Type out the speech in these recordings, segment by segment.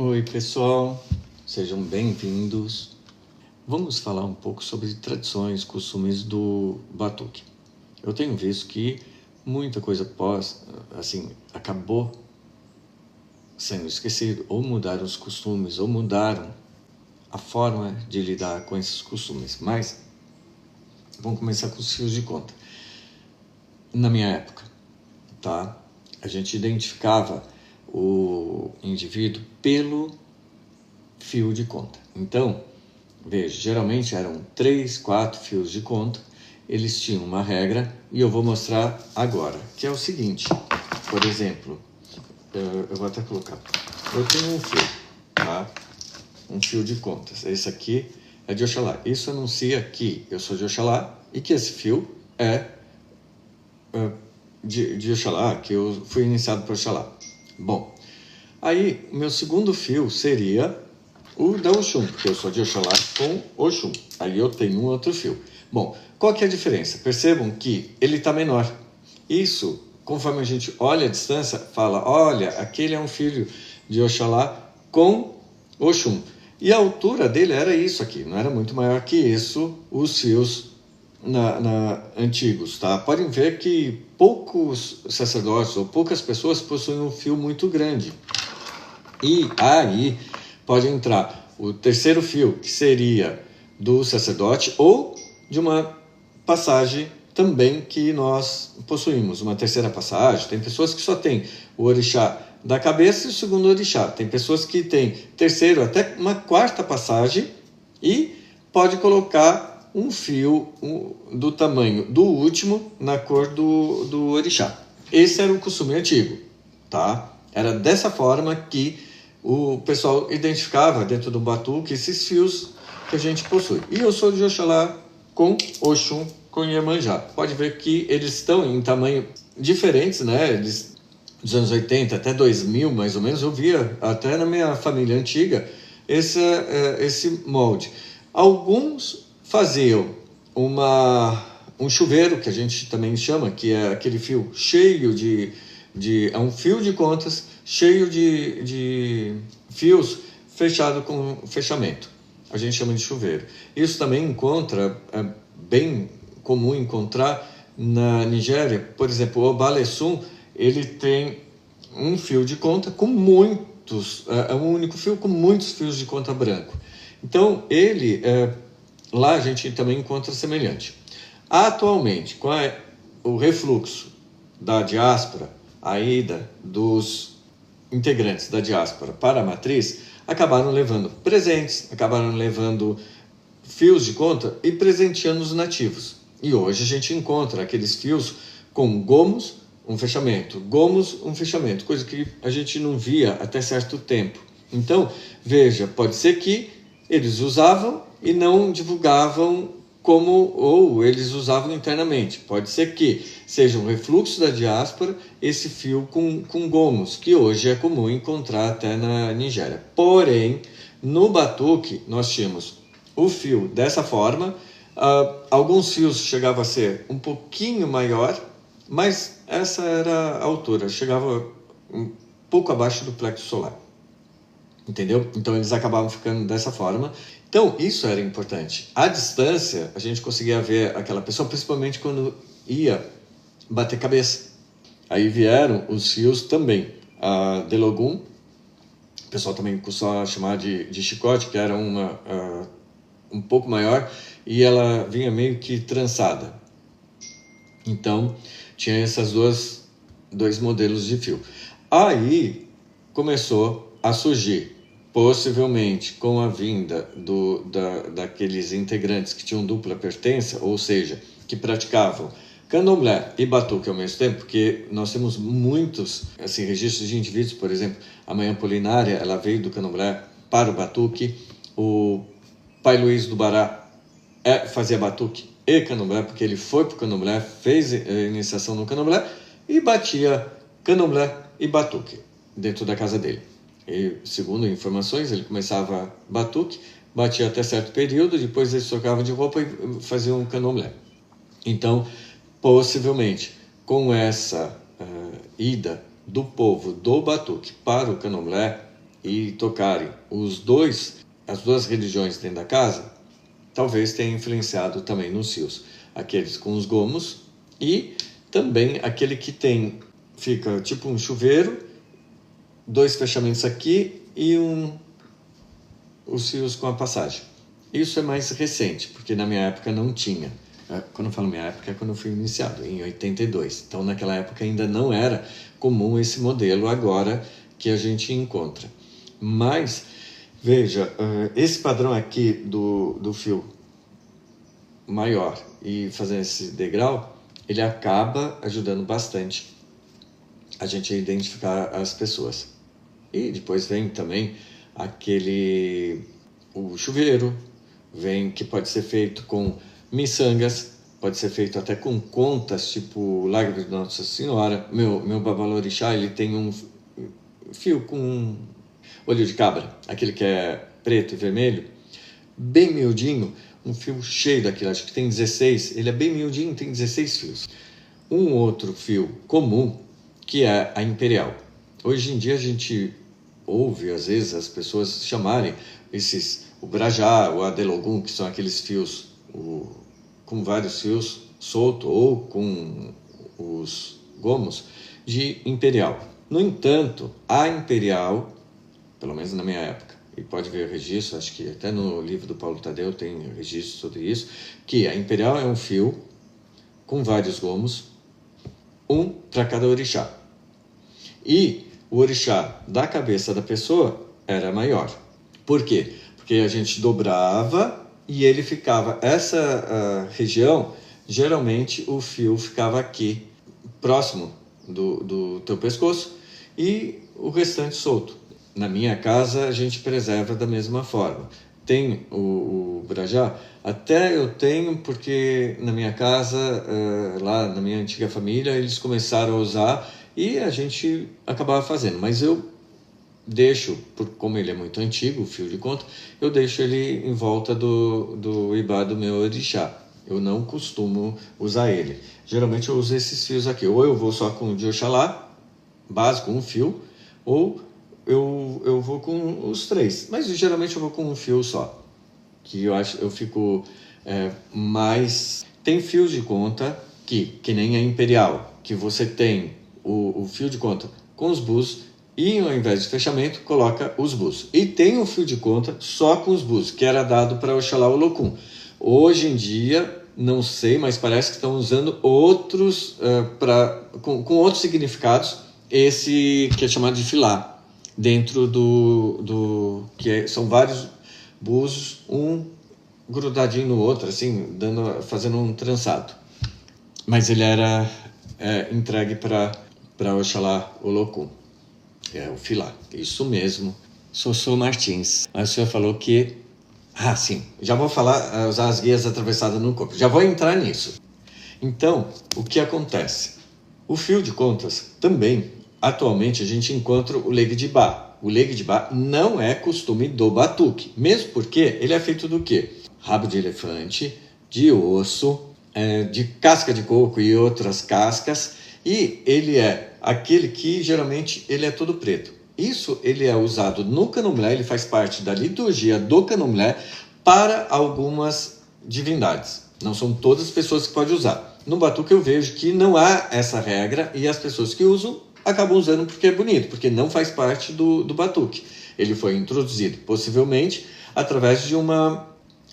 Oi pessoal, sejam bem-vindos. Vamos falar um pouco sobre tradições, costumes do batuque. Eu tenho visto que muita coisa acabou sendo esquecido, ou mudaram os costumes, ou mudaram a forma de lidar com esses costumes. Mas vamos começar com os fios de conta. Na minha época, tá? A gente identificava o indivíduo pelo fio de conta. Então, veja, geralmente eram 3, 4 fios de conta, eles tinham uma regra e eu vou mostrar agora, que é o seguinte, por exemplo, eu vou até colocar, eu tenho um fio, tá? Um fio de contas, esse aqui é de Oxalá, isso anuncia que eu sou de Oxalá e que esse fio é de Oxalá, que eu fui iniciado por Oxalá. Bom, aí meu segundo fio seria o da Oxum, porque eu sou de Oxalá com Oxum. Aí eu tenho um outro fio. Bom, qual que é a diferença? Percebam que ele está menor. Isso, conforme a gente olha a distância, fala, olha, aquele é um filho de Oxalá com Oxum. E a altura dele era isso aqui, não era muito maior que isso, os fios antigos, tá? Podem ver que poucos sacerdotes ou poucas pessoas possuem um fio muito grande. E aí pode entrar o terceiro fio, que seria do sacerdote, ou de uma passagem também que nós possuímos, uma terceira passagem. Tem pessoas que só têm o orixá da cabeça e o segundo orixá. Tem pessoas que têm terceiro, até uma quarta passagem, e pode colocar um fio do tamanho do último na cor do orixá. Esse era o costume antigo, tá? Era dessa forma que o pessoal identificava dentro do batuque esses fios que a gente possui. E eu sou de Oxalá com Oxum, com Iemanjá. Pode ver que eles estão em tamanho diferentes, né? Eles, dos anos 80 até 2000, mais ou menos, eu via até na minha família antiga esse molde. Alguns faziam um chuveiro, que a gente também chama, que é aquele fio cheio é um fio de contas cheio de fios fechado com fechamento. A gente chama de chuveiro. Isso também é bem comum encontrar na Nigéria. Por exemplo, o Obalesum, ele tem um fio de conta com muitos, é um único fio com muitos fios de conta branco. Então, lá a gente também encontra semelhante. Atualmente, com o refluxo da diáspora, a ida dos integrantes da diáspora para a matriz, acabaram levando presentes, acabaram levando fios de conta e presenteando os nativos. E hoje a gente encontra aqueles fios com gomos, um fechamento, gomos, um fechamento, coisa que a gente não via até certo tempo. Então, veja, pode ser que eles usavam e não divulgavam ou eles usavam internamente. Pode ser que seja um refluxo da diáspora esse fio com gomos, que hoje é comum encontrar até na Nigéria. Porém, no batuque, nós tínhamos o fio dessa forma, alguns fios chegavam a ser um pouquinho maior, mas essa era a altura, chegava um pouco abaixo do plexo solar. Entendeu? Então eles acabavam ficando dessa forma. Então isso era importante. À distância a gente conseguia ver aquela pessoa, principalmente quando ia bater cabeça. Aí vieram os fios também. A Delogum, o pessoal também costuma chamar de chicote, que era um pouco maior e ela vinha meio que trançada. Então tinha esses dois modelos de fio. Aí começou a surgir, possivelmente com a vinda daqueles integrantes que tinham dupla pertença, ou seja, que praticavam candomblé e batuque ao mesmo tempo, porque nós temos muitos registros de indivíduos, por exemplo, a mãe Apolinária, ela veio do candomblé para o batuque, o pai Luiz do Bará fazia batuque e candomblé, porque ele foi para o candomblé, fez a iniciação no candomblé e batia candomblé e batuque dentro da casa dele. E, segundo informações, ele começava batuque, batia até certo período, depois eles trocavam de roupa e faziam um candomblé. Então, possivelmente, com essa ida do povo do batuque para o candomblé, e tocarem as duas religiões dentro da casa, talvez tenha influenciado também nos fios. Aqueles com os gomos e também aquele que fica tipo um chuveiro, 2 fechamentos aqui e os fios com a passagem. Isso é mais recente, porque na minha época não tinha. Quando eu falo minha época é quando eu fui iniciado, em 82. Então naquela época ainda não era comum esse modelo agora que a gente encontra. Mas, veja, esse padrão aqui do fio maior e fazendo esse degrau, ele acaba ajudando bastante a gente a identificar as pessoas. E depois vem também o chuveiro, que pode ser feito com miçangas, pode ser feito até com contas, tipo Lágrima de Nossa Senhora. Meu babalorixá, ele tem um fio com olho de cabra, aquele que é preto e vermelho, bem miudinho, um fio cheio daquilo, acho que tem 16, ele é bem miudinho, tem 16 fios. Um outro fio comum, que é a imperial. Hoje em dia a gente ouve, às vezes, as pessoas chamarem o brajá, o adelogum, que são aqueles fios com vários fios soltos ou com os gomos, de imperial. No entanto, a imperial, pelo menos na minha época, e pode ver registro, acho que até no livro do Paulo Tadeu tem registro sobre isso, que a imperial é um fio com vários gomos, um para cada orixá. E o orixá da cabeça da pessoa era maior. Por quê? Porque a gente dobrava e ele ficava, essa região, geralmente o fio ficava aqui, próximo do teu pescoço, e o restante solto. Na minha casa a gente preserva da mesma forma. Tem o brajá, até eu tenho, porque na minha casa, lá na minha antiga família, eles começaram a usar e a gente acabava fazendo. Mas eu deixo, como ele é muito antigo, o fio de conta, eu deixo ele em volta do ibá do meu orixá. Eu não costumo usar ele. Geralmente eu uso esses fios aqui. Ou eu vou só com o de Oxalá, básico, um fio, ou eu vou com os 3. Mas geralmente eu vou com um fio só. Que eu fico mais... Tem fios de conta que nem a imperial, que você tem o fio de conta com os bus e ao invés de fechamento, coloca os bus. E tem um fio de conta só com os bus, que era dado para Oxalá Olokun. Hoje em dia, não sei, mas parece que estão usando outros, com outros significados, esse que é chamado de filá, dentro são vários búzios, um grudadinho no outro, assim, fazendo um trançado. Mas ele era entregue para Oxalá Olokun, o filá, isso mesmo. Sossô Martins, a senhora falou que... sim, já vou falar, usar as guias atravessadas no corpo, já vou entrar nisso. Então, o que acontece? O fio de contas também, atualmente a gente encontra o Legdibá. O Legdibá não é costume do batuque, mesmo porque ele é feito do quê? Rabo de elefante, de osso, de casca de coco e outras cascas, e ele é aquele que geralmente ele é todo preto. Isso ele é usado no candomblé, ele faz parte da liturgia do candomblé para algumas divindades. Não são todas as pessoas que podem usar. No batuque eu vejo que não há essa regra e as pessoas que usam acabam usando porque é bonito, porque não faz parte do batuque. Ele foi introduzido possivelmente através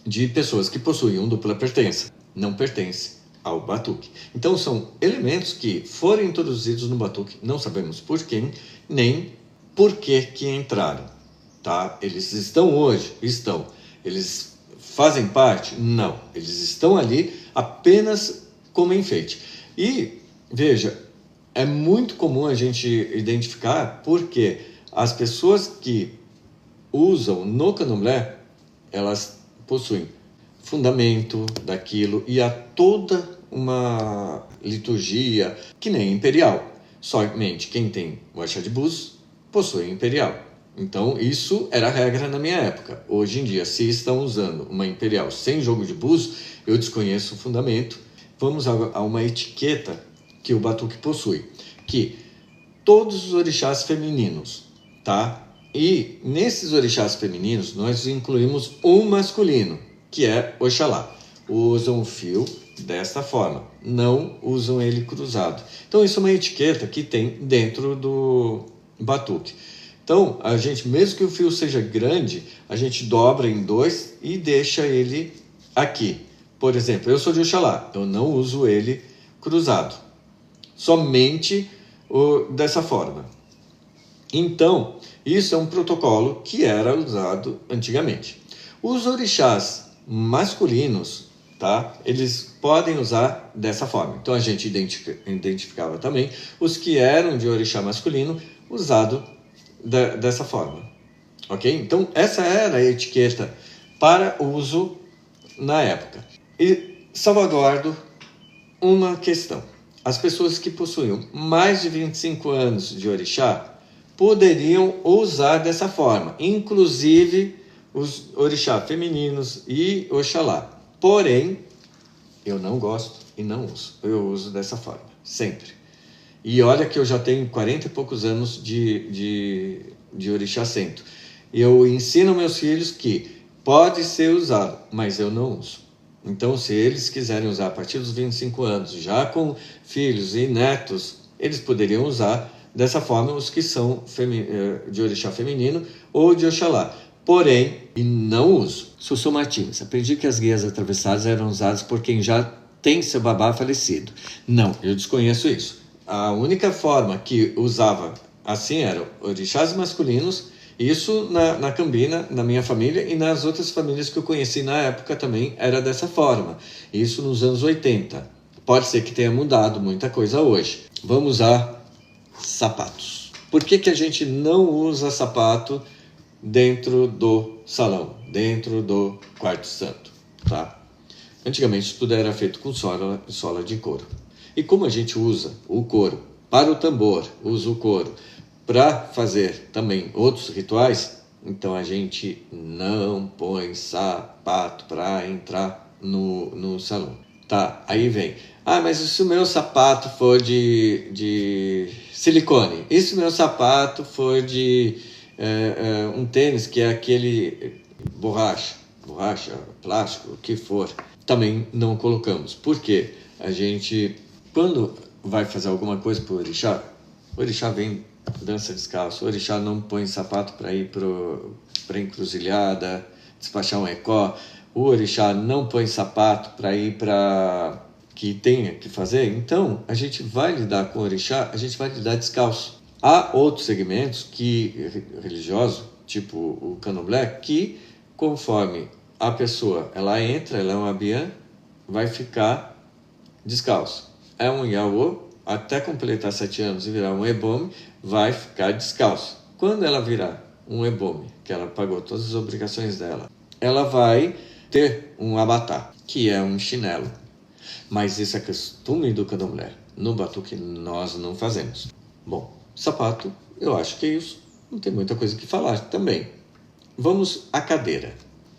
de pessoas que possuíam dupla pertença. Não pertence ao batuque. Então são elementos que foram introduzidos no batuque, não sabemos por quem, nem por que entraram, tá? Eles estão hoje? Estão. Eles fazem parte? Não. Eles estão ali apenas como enfeite. E, veja, é muito comum a gente identificar porque as pessoas que usam no candomblé, elas possuem fundamento daquilo e há toda uma liturgia que nem imperial. Somente quem tem o axé de búzios possui imperial. Então isso era a regra na minha época. Hoje em dia, se estão usando uma imperial sem jogo de búzios, eu desconheço o fundamento. Vamos a uma etiqueta que o batuque possui, que todos os orixás femininos, tá? E nesses orixás femininos, nós incluímos um masculino, que é Oxalá. Usam o fio desta forma, não usam ele cruzado. Então isso é uma etiqueta que tem dentro do batuque. Então, a gente, mesmo que o fio seja grande, a gente dobra em 2 e deixa ele aqui. Por exemplo, eu sou de Oxalá, eu não uso ele cruzado, somente dessa forma. Então, isso é um protocolo que era usado antigamente. Os orixás masculinos, tá? Eles podem usar dessa forma. Então, a gente identificava também os que eram de orixá masculino usado dessa forma. Ok? Então, essa era a etiqueta para uso na época. E salvaguardo uma questão. As pessoas que possuíam mais de 25 anos de orixá poderiam usar dessa forma, inclusive os orixá femininos e Oxalá. Porém, eu não gosto e não uso. Eu uso dessa forma, sempre. E olha que eu já tenho 40 e poucos anos de orixá cento. Eu ensino meus filhos que pode ser usado, mas eu não uso. Então, se eles quiserem usar a partir dos 25 anos, já com filhos e netos, eles poderiam usar dessa forma os que são de orixá feminino ou de Oxalá. Porém, e não uso. Sussu Martins, aprendi que as guias atravessadas eram usadas por quem já tem seu babá falecido. Não, eu desconheço isso. A única forma que usava assim eram orixás masculinos, isso na Cambina, na minha família e nas outras famílias que eu conheci na época também era dessa forma. Isso nos anos 80. Pode ser que tenha mudado muita coisa hoje. Vamos usar sapatos. Por que a gente não usa sapato dentro do salão, dentro do quarto santo, tá? Antigamente tudo era feito com sola de couro. E como a gente usa o couro para o tambor, usa o couro para fazer também outros rituais, então a gente não põe sapato para entrar no salão. Tá, aí vem. Ah, mas e se o meu sapato for de silicone? E se o meu sapato for de um tênis que é aquele borracha, plástico, o que for? Também não colocamos. Por quê? A gente, quando vai fazer alguma coisa para o orixá vem dança descalço, o orixá não põe sapato para ir para encruzilhada, despachar um ecó, o orixá não põe sapato para ir para que tenha que fazer, então a gente vai lidar com o orixá, a gente vai lidar descalço. Há outros segmentos religiosos, tipo o candomblé, que conforme a pessoa ela entra, ela é uma bian, vai ficar descalço. É um Yaô, até completar 7 anos e virar um ebome, vai ficar descalço. Quando ela virar um ebome, que ela pagou todas as obrigações dela, ela vai ter um abatá, que é um chinelo. Mas isso é costume do candomblé. No batuque nós não fazemos. Bom, sapato, eu acho que é isso. Não tem muita coisa que falar também. Vamos à cadeira.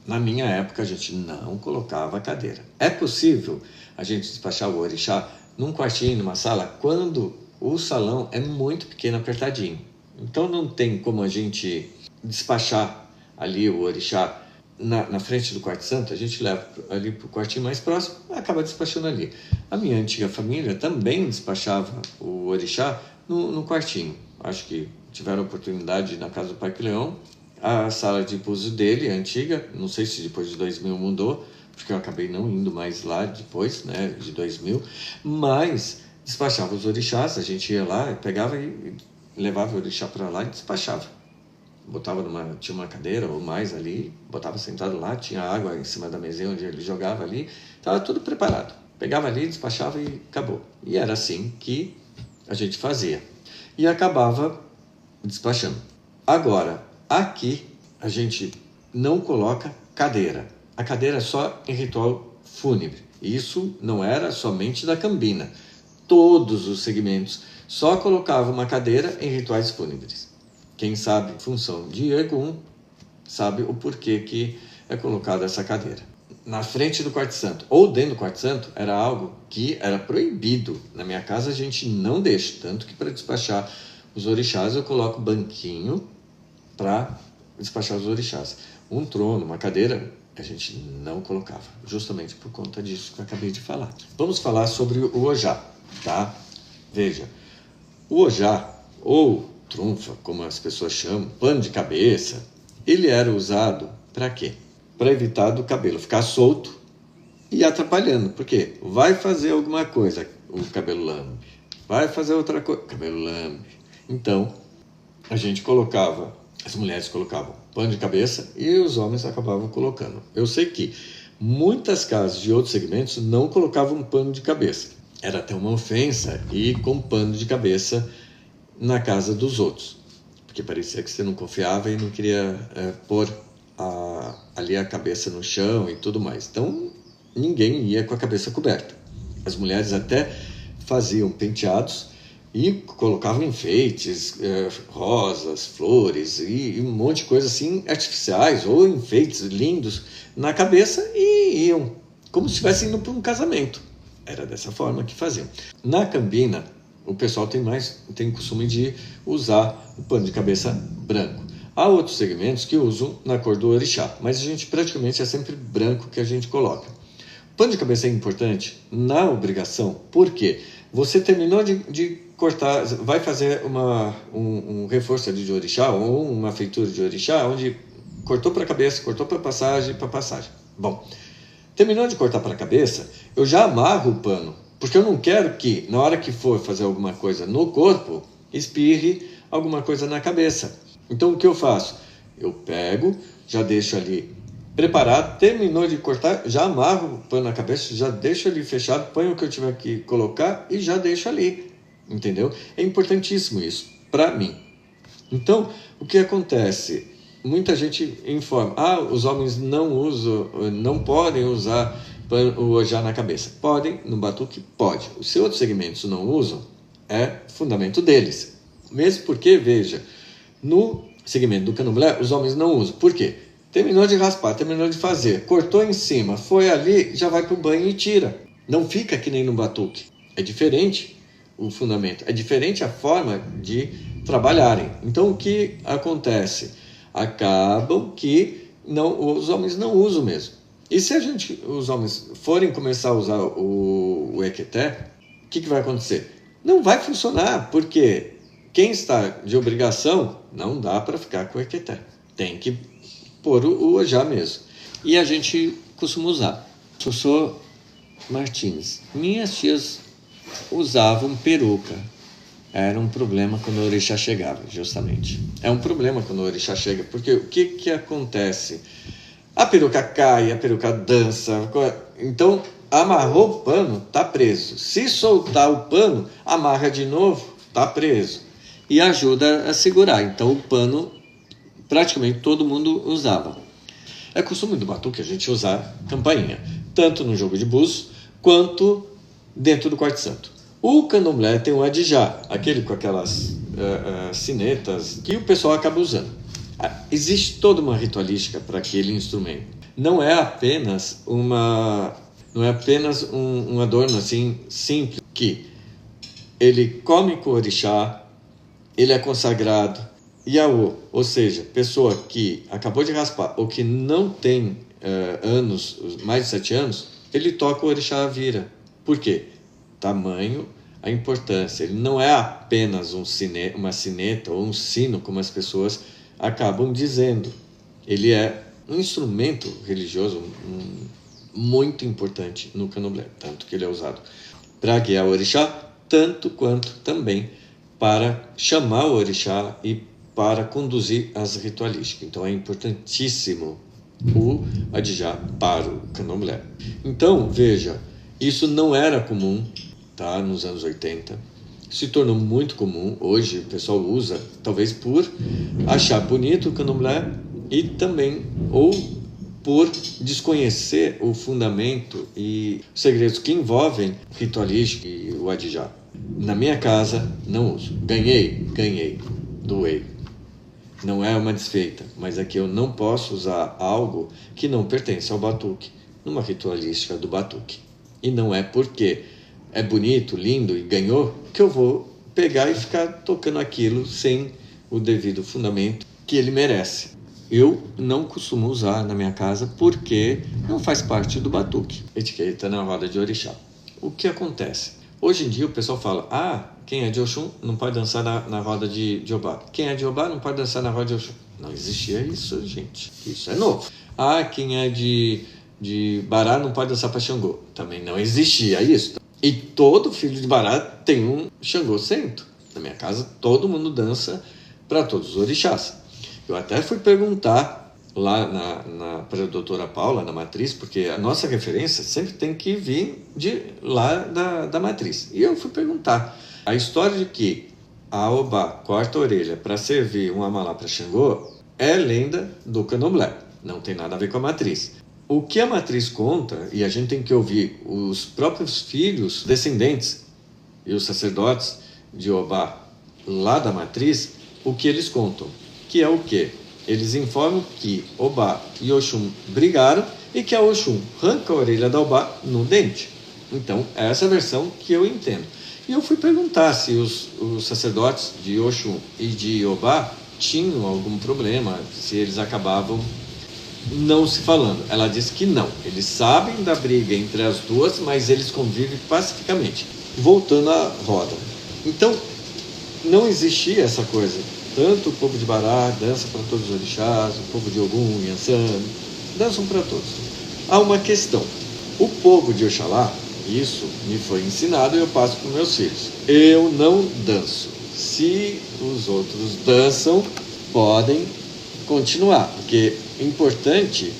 Na minha época a gente não colocava cadeira. É possível a gente despachar o orixá num quartinho, numa sala, quando o salão é muito pequeno, apertadinho. Então não tem como a gente despachar ali o orixá na frente do quarto santo, a gente leva ali para o quartinho mais próximo, acaba despachando ali. A minha antiga família também despachava o orixá no quartinho. Acho que tiveram oportunidade na casa do Pai Leão, a sala de pouso dele, antiga, não sei se depois de 2000 mudou, porque eu acabei não indo mais lá depois, né, de 2000, mas despachava os orixás, a gente ia lá, pegava e levava o orixá para lá e despachava. Botava tinha uma cadeira ou mais ali, botava sentado lá, tinha água em cima da mesinha onde ele jogava ali, estava tudo preparado. Pegava ali, despachava e acabou. E era assim que a gente fazia. E acabava despachando. Agora, aqui a gente não coloca cadeira. A cadeira é só em ritual fúnebre. Isso não era somente da Cambina. Todos os segmentos só colocavam uma cadeira em rituais fúnebres. Quem sabe função de Egum sabe o porquê que é colocada essa cadeira. Na frente do quarto santo ou dentro do quarto santo era algo que era proibido. Na minha casa a gente não deixa, tanto que para despachar os orixás eu coloco banquinho para despachar os orixás. Um trono, uma cadeira, a gente não colocava, justamente por conta disso que eu acabei de falar. Vamos falar sobre o ojá, tá? Veja, o ojá, ou trunfa, como as pessoas chamam, pano de cabeça, ele era usado para quê? Para evitar do cabelo ficar solto e atrapalhando. Por quê? Vai fazer alguma coisa, o cabelo lambe. Vai fazer outra coisa, o cabelo lambe. Então, a gente colocava, as mulheres colocavam pano de cabeça e os homens acabavam colocando. Eu sei que muitas casas de outros segmentos não colocavam pano de cabeça. Era até uma ofensa ir com pano de cabeça na casa dos outros, porque parecia que você não confiava e não queria pôr ali a cabeça no chão e tudo mais. Então, ninguém ia com a cabeça coberta. As mulheres até faziam penteados e colocavam enfeites, rosas, flores e um monte de coisa assim, artificiais ou enfeites lindos na cabeça e iam, como se estivessem indo para um casamento. Era dessa forma que faziam. Na Cambina, o pessoal tem costume de usar o pano de cabeça branco. Há outros segmentos que usam na cor do orixá, mas a gente praticamente é sempre branco que a gente coloca. O pano de cabeça é importante na obrigação, porque você terminou de cortar, vai fazer um reforço ali de orixá ou uma feitura de orixá, onde cortou para a cabeça, cortou para passagem. Bom, terminou de cortar para a cabeça, eu já amarro o pano, porque eu não quero que, na hora que for fazer alguma coisa no corpo, espirre alguma coisa na cabeça. Então, o que eu faço? Eu pego, já deixo ali preparado, terminou de cortar, já amarro o pano na cabeça, já deixo ali fechado, ponho o que eu tiver que colocar e já deixo ali, entendeu? É importantíssimo isso, para mim. Então, o que acontece? Muita gente informa, os homens não podem usar o ojá na cabeça. Podem, no batuque pode. Se outros segmentos não usam, é fundamento deles. Mesmo porque, veja, no segmento do candomblé, os homens não usam. Por quê? Terminou de raspar, terminou de fazer, cortou em cima, foi ali, já vai para o banho e tira. Não fica que nem no batuque. É diferente o fundamento, é diferente a forma de trabalharem. Então, o que acontece? Acabam que os homens não usam mesmo. E se os homens forem começar a usar o equeté, o que vai acontecer? Não vai funcionar, porque quem está de obrigação não dá para ficar com o equeté. Tem que pôr o ojá mesmo. E a gente costuma usar. Sossô Martins. Minhas tias usavam peruca. Era um problema quando o orixá chegava, justamente. É um problema quando o orixá chega, porque o que acontece? A peruca cai, a peruca dança. Então, amarrou o pano, está preso. Se soltar o pano, amarra de novo, está preso. E ajuda a segurar. Então, o pano, praticamente todo mundo usava. É costume do batuque a gente usar campainha, tanto no jogo de búzios, quanto dentro do quarto santo. O candomblé tem o adijá, aquele com aquelas sinetas que o pessoal acaba usando. Existe toda uma ritualística para aquele instrumento. Não é apenas um adorno assim simples, que ele come com o orixá, ele é consagrado, Iaô, ou seja, pessoa que acabou de raspar ou que não tem anos, mais de 7 anos, ele toca o orixá vira. Por quê? Tamanho, a importância. Ele não é apenas uma sineta ou um sino, como as pessoas acabam dizendo. Ele é um instrumento religioso muito importante no candomblé, tanto que ele é usado para guiar o orixá, tanto quanto também para chamar o orixá e para conduzir as ritualísticas. Então é importantíssimo o adijá para o candomblé. Então, veja, isso não era comum, tá, nos anos 80. Se tornou muito comum. Hoje o pessoal usa, talvez por achar bonito o candomblé e também, ou por desconhecer o fundamento e os segredos que envolvem o ritualístico e o adijá. Na minha casa, não uso. Ganhei, doei. Não é uma desfeita, mas é que eu não posso usar algo que não pertence ao batuque, numa ritualística do batuque. E não é porque é bonito, lindo e ganhou que eu vou pegar e ficar tocando aquilo sem o devido fundamento que ele merece. Eu não costumo usar na minha casa porque não faz parte do batuque. Etiqueta na roda de orixá. O que acontece? Hoje em dia o pessoal fala, quem é de Oxum não pode dançar na roda de Obá. Quem é de Obá não pode dançar na roda de Oxum. Não existia isso, gente. Isso é novo. Quem é de Bará não pode dançar para Xangô. Também não existia isso. E todo filho de Bará tem um Xangô cento. Na minha casa todo mundo dança para todos os orixás. Eu até fui perguntar lá para a doutora Paula, na matriz, porque a nossa referência sempre tem que vir de lá da matriz. E eu fui perguntar. A história de que a Obá corta a orelha para servir um amalá para Xangô é lenda do candomblé. Não tem nada a ver com a matriz. O que a matriz conta, e a gente tem que ouvir os próprios filhos, descendentes e os sacerdotes de Obá lá da matriz, o que eles contam. Que é o quê? Eles informam que Obá e Oxum brigaram e que a Oxum arranca a orelha da Obá no dente. Então, é essa versão que eu entendo. E eu fui perguntar se os sacerdotes de Oxum e de Obá tinham algum problema, se eles acabavam não se falando. Ela disse que não. Eles sabem da briga entre as duas, mas eles convivem pacificamente. Voltando à roda. Então, não existia essa coisa. Tanto o povo de Bará dança para todos os orixás, o povo de Ogum, Yansan, dançam para todos. Há uma questão. O povo de Oxalá, isso me foi ensinado e eu passo para os meus filhos. Eu não danço. Se os outros dançam, podem continuar, porque o importante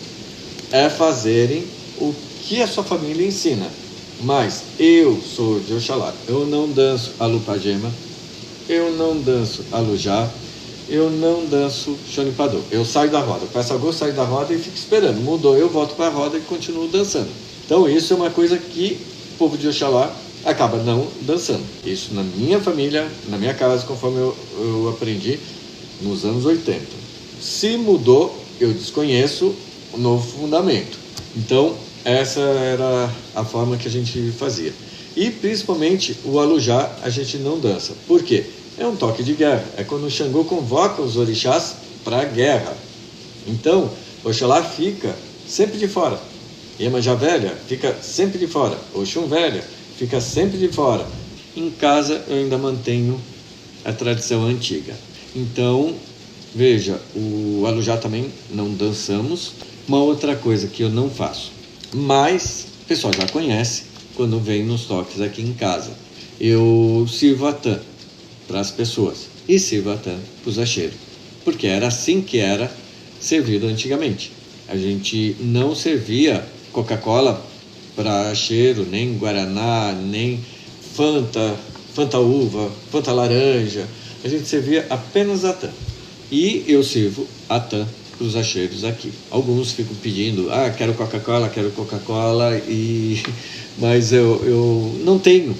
é fazerem o que a sua família ensina. Mas eu sou de Oxalá, eu não danço a Lupagema, eu não danço a Lujá, eu não danço Xonipadô. Eu saio da roda, peço a gosto, saio da roda e fico esperando. Mudou, eu volto para a roda e continuo dançando. Então isso é uma coisa que o povo de Oxalá acaba não dançando. Isso na minha família, na minha casa, conforme eu aprendi nos anos 80. Se mudou, eu desconheço o novo fundamento. Então, essa era a forma que a gente fazia. E, principalmente, o Alujá a gente não dança. Por quê? É um toque de guerra. É quando o Xangô convoca os orixás para a guerra. Então, Oxalá fica sempre de fora. Iemanjá velha fica sempre de fora. Oxum velha fica sempre de fora. Em casa, eu ainda mantenho a tradição antiga. Então, veja, o Alujá também não dançamos. Uma outra coisa que eu não faço, mas o pessoal já conhece quando vem nos toques aqui em casa. Eu sirvo atã para as pessoas e sirvo atã para os acheiros, porque era assim que era servido antigamente. A gente não servia Coca-Cola para acheiro, nem Guaraná, nem Fanta uva, Fanta laranja. A gente servia apenas atã. E eu sirvo atã para os acheiros aqui. Alguns ficam pedindo, quero Coca-Cola, mas eu não tenho.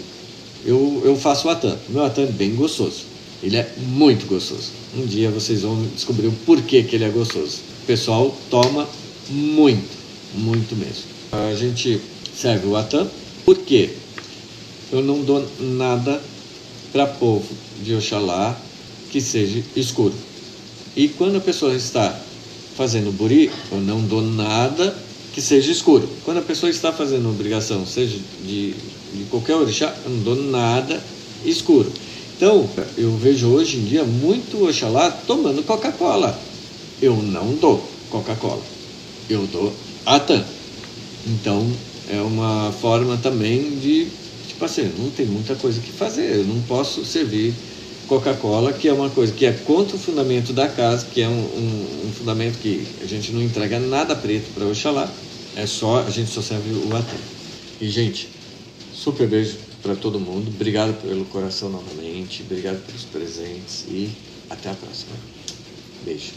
Eu faço o atã. O meu atã é bem gostoso. Ele é muito gostoso. Um dia vocês vão descobrir o porquê que ele é gostoso. O pessoal toma muito, muito mesmo. A gente serve o atã, porque eu não dou nada para povo de Oxalá que seja escuro. E quando a pessoa está fazendo buri, eu não dou nada que seja escuro. Quando a pessoa está fazendo obrigação, seja de qualquer orixá, eu não dou nada escuro. Então, eu vejo hoje em dia muito Oxalá tomando Coca-Cola. Eu não dou Coca-Cola, eu dou atã. Então, é uma forma também de, não tem muita coisa que fazer. Eu não posso servir Coca-Cola, que é uma coisa que é contra o fundamento da casa, que é um fundamento que a gente não entrega nada preto para Oxalá, a gente só serve o atã. E, gente, super beijo para todo mundo, obrigado pelo coração novamente, obrigado pelos presentes e até a próxima. Beijo.